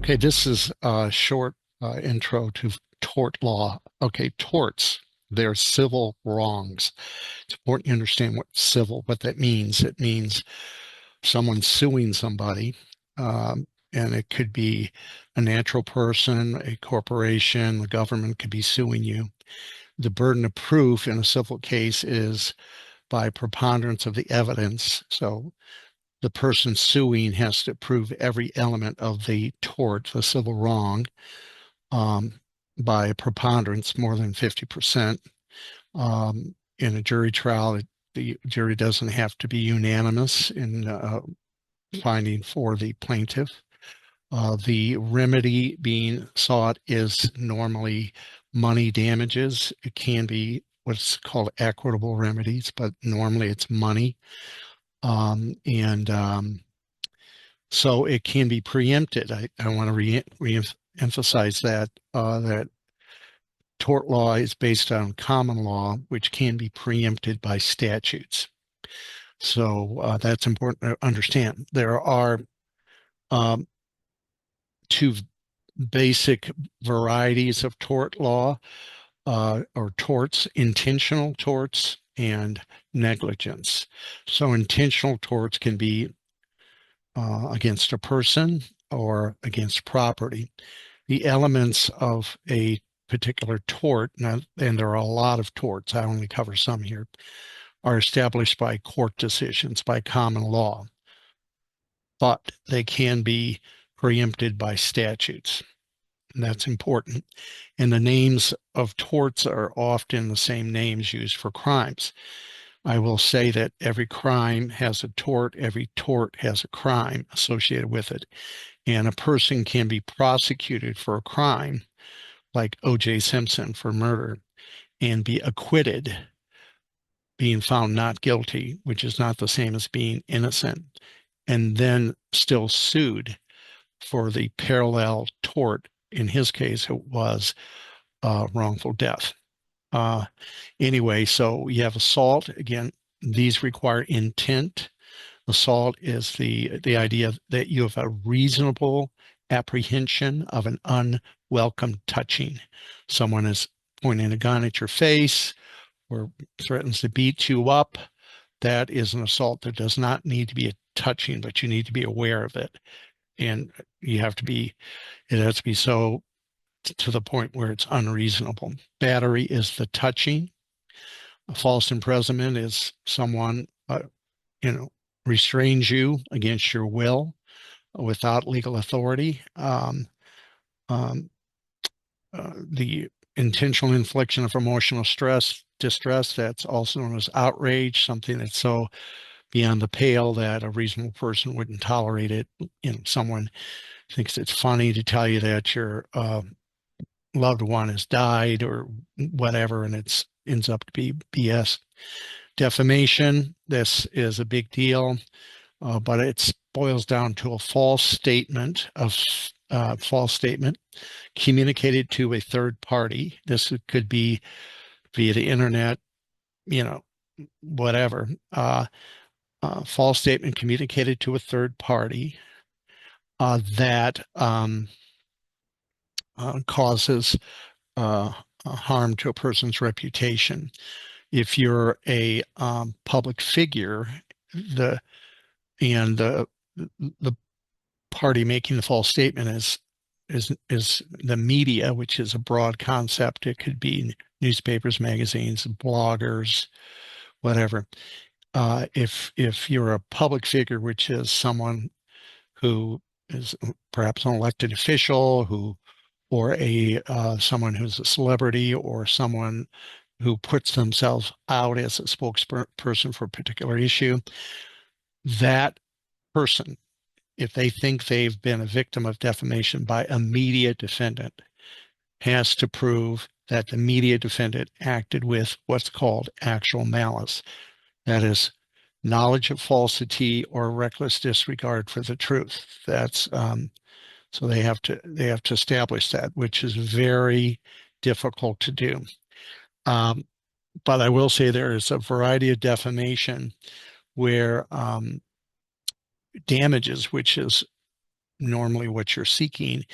Okay, this is a short intro to tort law. Okay, torts, they're civil wrongs. It's important to understand what that means. It means someone suing somebody, and it could be a natural person, a corporation, the government could be suing you. The burden of proof in a civil case is by preponderance of the evidence. So the person suing has to prove every element of the tort, the civil wrong, um, by a preponderance more than 50%. In a jury trial, the jury doesn't have to be unanimous in finding for the plaintiff. The remedy being sought is normally money damages. It can be what's called equitable remedies, but normally it's money. And So it can be preempted. I want to re-emphasize that tort law is based on common law, which can be preempted by statutes. So that's important to understand. There are um, two basic varieties of tort law, or torts: intentional torts and negligence. So intentional torts can be against a person or against property. The elements of a particular tort, and there are a lot of torts, I only cover some here, are established by court decisions, by common law, but they can be preempted by statutes. And that's important. And the names of torts are often the same names used for crimes. I will say that every crime has a tort, every tort has a crime associated with it. And a person can be prosecuted for a crime like O.J. Simpson for murder and be acquitted, being found not guilty, which is not the same as being innocent, and then still sued for the parallel tort. In his case, it was wrongful death. Anyway, so you have assault. Again, these require intent. Assault is the idea that you have a reasonable apprehension of an unwelcome touching. Someone is pointing a gun at your face or threatens to beat you up. That is an assault. There does not need to be a touching, but you need to be aware of it. And it has to be so to the point where it's unreasonable. Battery is the touching. A false imprisonment is someone, you know, restrains you against your will without legal authority. The intentional infliction of emotional distress, that's also known as outrage, something that's so beyond the pale that a reasonable person wouldn't tolerate it. Someone thinks it's funny to tell you that your loved one has died or whatever, and it ends up to be BS. Defamation, this is a big deal, but it boils down to a false statement communicated to a third party. This could be via the internet, whatever. False statement communicated to a third party that causes harm to a person's reputation. If you're a public figure, the party making the false statement is the media, which is a broad concept. It could be newspapers, magazines, bloggers, whatever. If you're a public figure, which is someone who is perhaps an elected official, or someone who's a celebrity, or someone who puts themselves out as a spokesperson for a particular issue, that person, if they think they've been a victim of defamation by a media defendant, has to prove that the media defendant acted with what's called actual malice. That is, knowledge of falsity or reckless disregard for the truth. That's so they have to establish that, which is very difficult to do. But I will say there is a variety of defamation where damages, which is normally what you're seeking,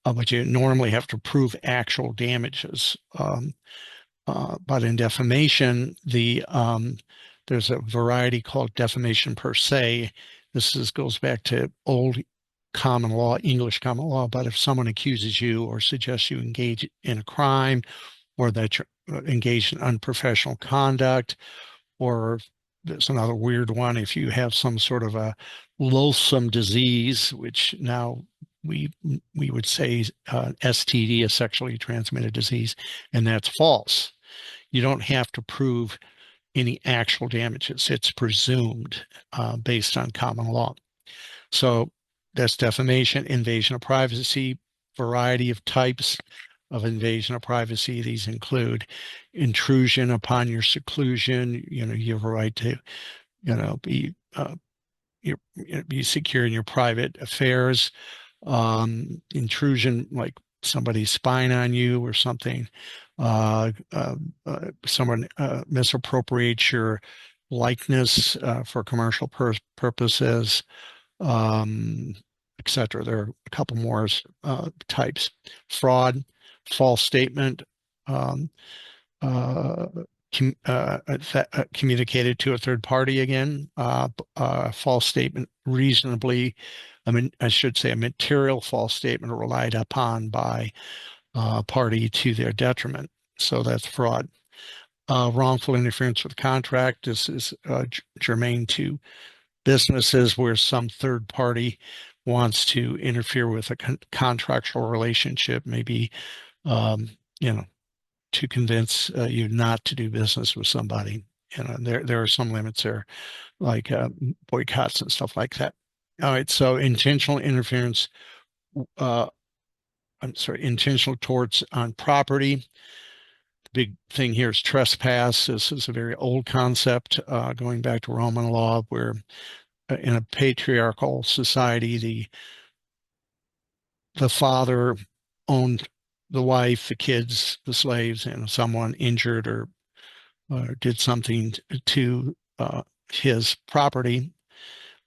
but you normally have to prove actual damages. But in defamation, there's a variety called defamation per se. Goes back to old common law, English common law. But if someone accuses you or suggests you engage in a crime, or that you're engaged in unprofessional conduct, or there's another weird one, if you have some sort of a loathsome disease, which now we we would say STD, a sexually transmitted disease, and that's false. You don't have to prove any actual damages. It's presumed based on common law. So that's defamation, invasion of privacy, variety of types of invasion of privacy. These include intrusion upon your seclusion. You have a right to, be be secure in your private affairs. Intrusion, like somebody spying on you or something. Someone misappropriates your likeness for commercial purposes, um, etc. There are a couple more types. Fraud, false statement, um, uh, communicated to a third party again, false statement reasonably, I should say a material false statement relied upon by a party to their detriment. So that's fraud. Wrongful interference with contract. This is germane to businesses where some third party wants to interfere with a contractual relationship, maybe, um, you know, to convince you not to do business with somebody. There are some limits there, like boycotts and stuff like that. All right, so intentional interference, uh, intentional torts on property. The big thing here is trespass. This is a very old concept going back to Roman law, where in a patriarchal society, the father owned the wife, the kids, the slaves, and if someone injured or did something to his property,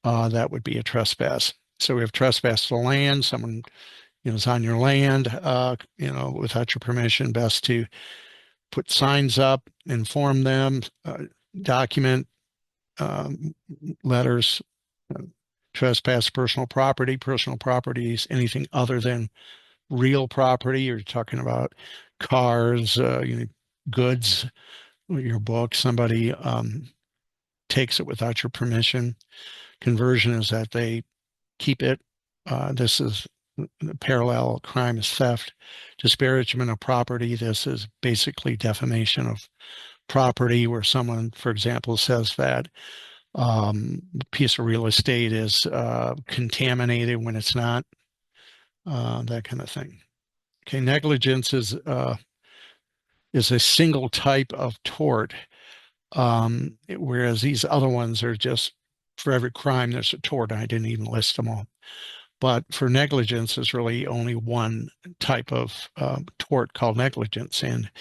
that would be a trespass. So we have trespass to land. Someone is on your land, without your permission. Best to put signs up, inform them, document letters. Trespass personal property. Personal property is anything other than real property. You're talking about cars, goods, your book. Somebody takes it without your permission. Conversion is that they keep it. This is the parallel crime is theft. Disparagement of property. This is basically defamation of property, where someone, for example, says that piece of real estate is contaminated when it's not, that kind of thing. Okay, negligence is a single type of tort, whereas these other ones are just for every crime there's a tort. I didn't even list them all. But for negligence, there's really only one type of tort called negligence, and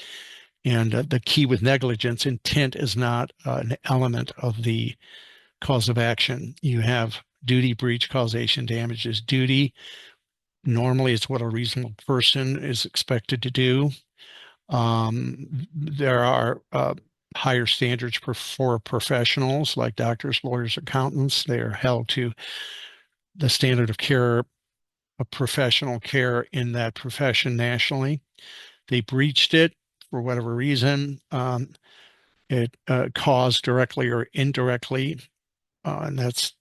the key with negligence, intent is not an element of the cause of action. You have duty, breach, causation, damages. Duty normally is what a reasonable person is expected to do. There are higher standards for professionals like doctors, lawyers, accountants. They are held to the standard of care, of professional care in that profession nationally. They breached it for whatever reason. It caused directly or indirectly, and that's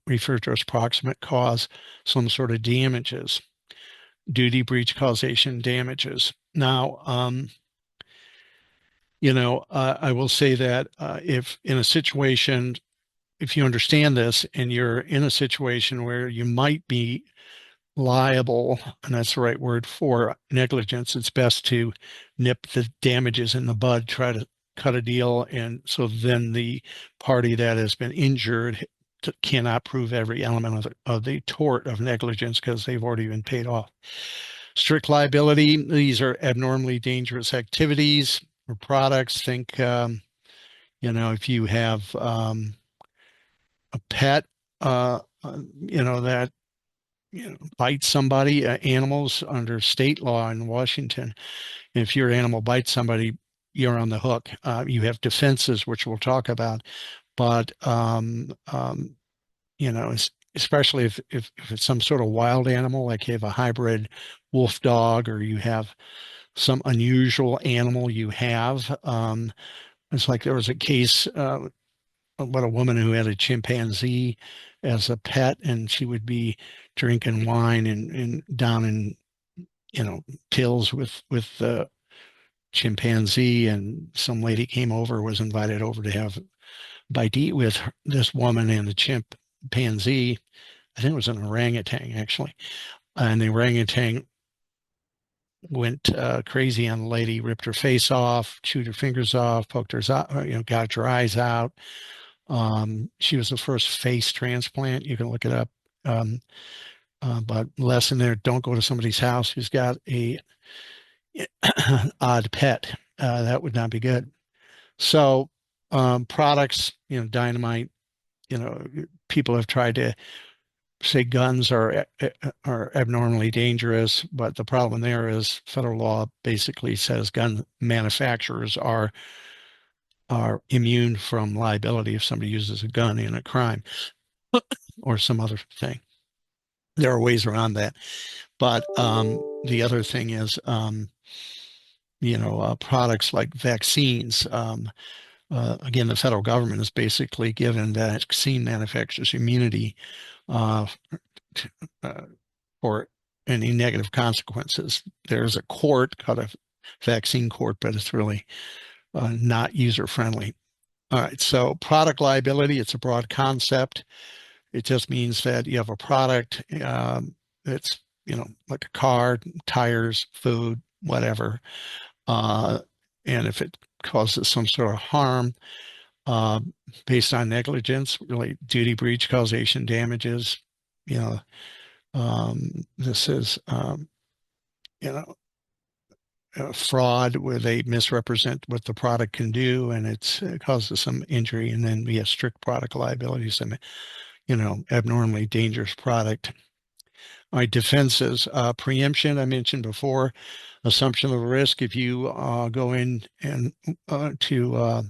referred to as proximate cause, some sort of damages. Duty, breach, causation, damages. Now, I will say that if in a situation, if you understand this and you're in a situation where you might be liable, and that's the right word for negligence, it's best to nip the damages in the bud, try to cut a deal. And so then the party that has been injured cannot prove every element of the tort of negligence because they've already been paid off. Strict liability, these are abnormally dangerous activities or products. Think, if you have a pet, that bite somebody, animals under state law in Washington, if your animal bites somebody, you're on the hook. You have defenses, which we'll talk about, but especially if it's some sort of wild animal, like you have a hybrid wolf dog or you have some unusual animal you have. It's like there was a case about a woman who had a chimpanzee as a pet, and she would be drinking wine and down in pills with the chimpanzee, and some lady came over, was invited over to have a bite to eat with this woman and the chimpanzee. I think it was an orangutan actually, and the orangutan went crazy on the lady, ripped her face off, chewed her fingers off, poked her, got her eyes out. She was the first face transplant. You can look it up. Um, but lesson there: don't go to somebody's house who's got a odd pet. That would not be good. So, products, dynamite. People have tried to say guns are abnormally dangerous, but the problem there is federal law basically says gun manufacturers are immune from liability if somebody uses a gun in a crime or some other thing. There are ways around that, but the other thing is, products like vaccines. Again, the federal government has basically given vaccine manufacturers immunity uh, uh, for any negative consequences. There's a court called a vaccine court, but it's really not user friendly. All right, so product liability, it's a broad concept. It just means that you have a product that's, like a car, tires, food, whatever. Uh, and if it causes some sort of harm uh, based on negligence, really duty, breach, causation, damages, you know, this is, you know, fraud where they misrepresent what the product can do and it causes some injury. And then we have strict product liabilities and, abnormally dangerous product. All right, defenses, preemption, I mentioned before, assumption of risk. If you go in and to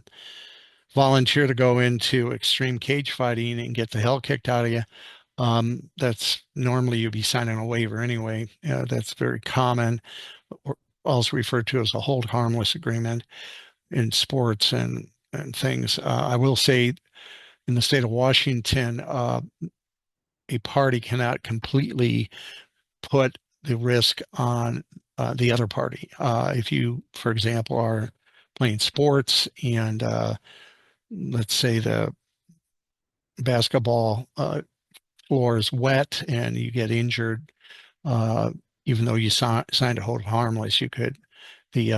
volunteer to go into extreme cage fighting and get the hell kicked out of you, that's normally you'd be signing a waiver anyway. That's very common, or also referred to as a hold harmless agreement in sports and things. I will say in the state of Washington, a party cannot completely put the risk on the other party. If you, for example, are playing sports and let's say the basketball floor is wet and you get injured, uh, even though you signed a hold harmless, you could the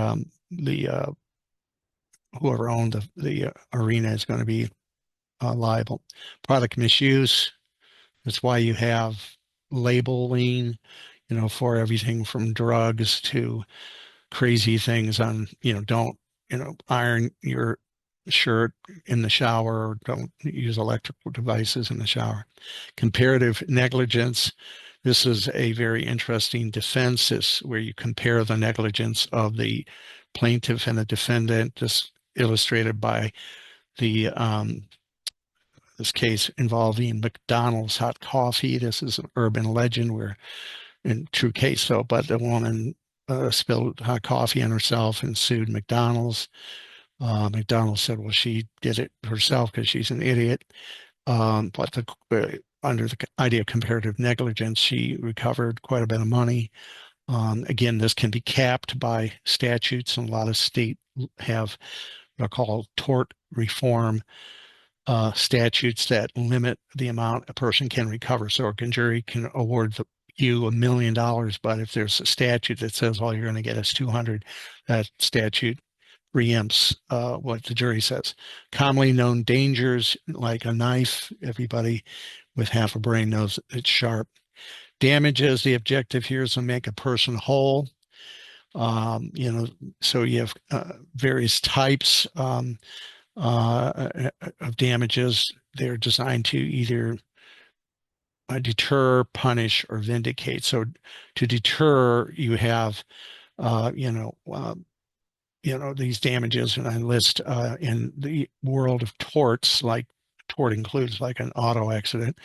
whoever owned the arena is going to be liable. Product misuse. That's why you have labeling, for everything from drugs to crazy things on, don't, iron your shirt in the shower or don't use electrical devices in the shower. Comparative negligence. This is a very interesting defense. This where you compare the negligence of the plaintiff and the defendant. This illustrated by the this case involving McDonald's hot coffee. This is an urban legend where, in true case though, but the woman spilled hot coffee on herself and sued McDonald's. McDonald's said, well, she did it herself because she's an idiot. But under the idea of comparative negligence, she recovered quite a bit of money. Again, this can be capped by statutes, and a lot of states have what are called tort reform statutes that limit the amount a person can recover. So a jury can award you $1 million, but if there's a statute that says all you're going to get is 200, that statute preempts what the jury says. Commonly known dangers like a knife, everybody with half a brain knows it's sharp. Damages, the objective here is to make a person whole. So you have various types of damages. They're designed to either deter, punish, or vindicate. So to deter, you have, uh, you know, uh, these damages, and I list in the world of torts, like tort includes like an auto accident,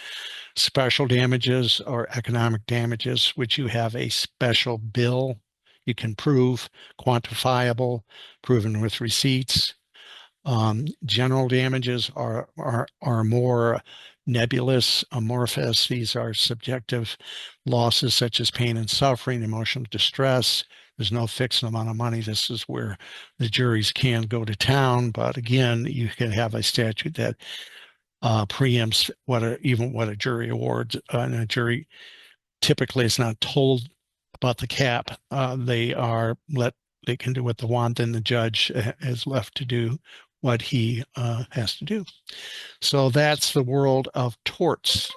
special damages or economic damages, which you have a special bill you can prove, quantifiable, proven with receipts. General damages are more nebulous, amorphous. These are subjective losses such as pain and suffering, emotional distress. There's no fixed amount of money. This is where the juries can go to town. But again, you can have a statute that preempts even what a jury awards, and a jury typically is not told about the cap. They can do what they want, and the judge is left to do what he has to do. So that's the world of torts.